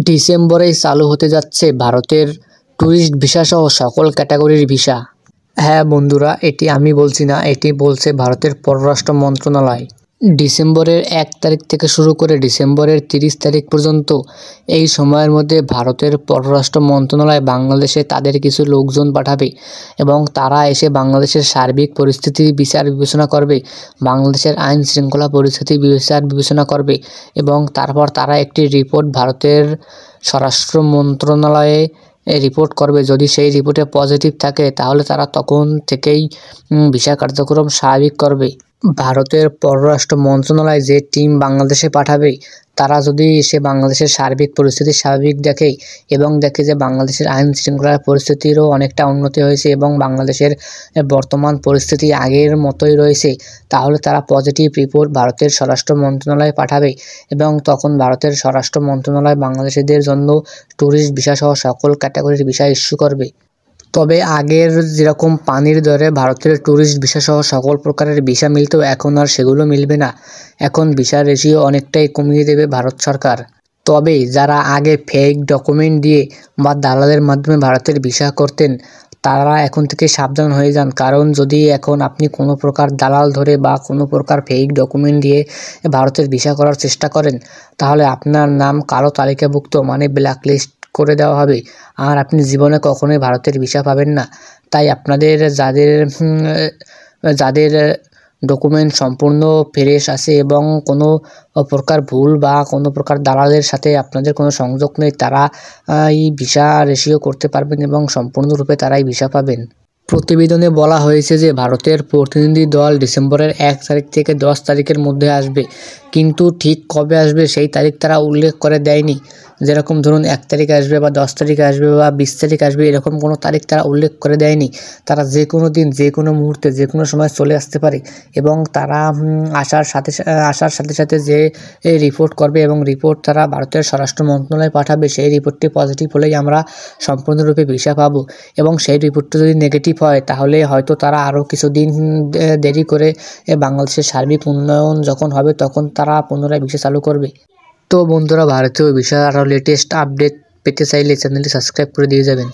ডিসেম্বরেই চালু হতে যাচ্ছে ভারতের ট্যুরিস্ট ভিসা সহ সকল ক্যাটাগরির ভিসা। হ্যাঁ বন্ধুরা, এটি আমি বলছি না, এটি বলছে ভারতের পররাষ্ট্র মন্ত্রণালয়। ডিসেম্বরের 1 তারিখ থেকে শুরু করে ডিসেম্বরের 30 তারিখ পর্যন্ত এই সময়ের মধ্যে ভারতের পররাষ্ট্র মন্ত্রণালয় বাংলাদেশে তাদের কিছু লোকজন পাঠাবে এবং তারা এসে বাংলাদেশের সার্বিক পরিস্থিতি বিচার বিবেচনা করবে, বাংলাদেশের আইন শৃঙ্খলা পরিস্থিতি বিচার বিবেচনা করবে এবং তারপর তারা একটি রিপোর্ট ভারতের স্বরাষ্ট্র মন্ত্রণালয়ে রিপোর্ট করবে। যদি সেই রিপোর্টে পজিটিভ থাকে তাহলে তারা তখন থেকেই ভিসা কার্যক্রম স্বাভাবিক করবে। ভারতের পররাষ্ট্র মন্ত্রণালয় যে টিম বাংলাদেশে পাঠাবে তারা যদি এসে বাংলাদেশের সার্বিক পরিস্থিতি স্বাভাবিক দেখে এবং দেখে যে বাংলাদেশের আইন শৃঙ্খলার পরিস্থিতিরও অনেকটা উন্নতি হয়েছে এবং বাংলাদেশের বর্তমান পরিস্থিতি আগের মতোই রয়েছে, তাহলে তারা পজিটিভ রিপোর্ট ভারতের স্বরাষ্ট্র মন্ত্রণালয়ে পাঠাবে এবং তখন ভারতের স্বরাষ্ট্র মন্ত্রণালয় বাংলাদেশিদের জন্য ট্যুরিস্ট ভিসা সহ সকল ক্যাটাগরির ভিসা ইস্যু করবে। তবে আগের যেরকম পানির দরে ভারতের ট্যুরিস্ট ভিসা সহ সকল প্রকারের ভিসা মিলত, এখন আর সেগুলো মিলবে না। এখন ভিসার রেশিও অনেকটাই কমিয়ে দেবে ভারত সরকার। তবে যারা আগে ফেক ডকুমেন্ট দিয়ে বা দালালের মাধ্যমে ভারতের ভিসা করতেন তারা এখন থেকে সাবধান হয়ে যান, কারণ যদি এখন আপনি কোনো প্রকার দালাল ধরে বা কোনো প্রকার ফেক ডকুমেন্ট দিয়ে ভারতের ভিসা করার চেষ্টা করেন তাহলে আপনার নাম কালো তালিকাভুক্ত মানে ব্ল্যাক লিস্ট করে দেওয়া হবে আর আপনি জীবনে কখনোই ভারতের ভিসা পাবেন না। তাই আপনাদের যাদের ডকুমেন্ট সম্পূর্ণ ফ্রেশ আছে এবং কোনো প্রকার ভুল বা কোনো প্রকার দালালের সাথে আপনাদের কোনো সংযোগ নেই, তারা এই ভিসা রেশিও করতে পারবেন এবং সম্পূর্ণরূপে তারাই ভিসা পাবেন। প্রতিবেদনে বলা হয়েছে যে ভারতের প্রতিনিধি দল ডিসেম্বরের 1 তারিখ থেকে 10 তারিখের মধ্যে আসবে, কিন্তু ঠিক কবে আসবে সেই তারিখ তারা উল্লেখ করে দেয়নি। যেরকম ধরুন 1 তারিখ আসবে বা 10 তারিখ আসবে বা 20 তারিখ আসবে, এরকম কোনো তারিখ তারা উল্লেখ করে দেয়নি। তারা যে কোনো দিন যে কোনো মুহূর্তে যে কোনো সময় চলে আসতে পারে এবং তারা আসার সাথে সাথে যে রিপোর্ট করবে এবং রিপোর্ট তারা ভারতের স্বরাষ্ট্র মন্ত্রণালয়ে পাঠাবে, সেই রিপোর্টটি পজিটিভ হলেই আমরা সম্পূর্ণরূপে ভিসা পাবো এবং সেই রিপোর্টটা যদি নেগেটিভ হয় তাহলে হয়তো তারা আরও কিছুদিন দেরি করে বাংলাদেশের সার্বিক উন্নয়ন যখন হবে তখন তারা পুনরায় ভিসা চালু করবে। তো বন্ধুরা, ভারতীয় ভিসার আরও লেটেস্ট আপডেট পেতে চাইলে চ্যানেলটি সাবস্ক্রাইব করে দিয়ে যাবেন।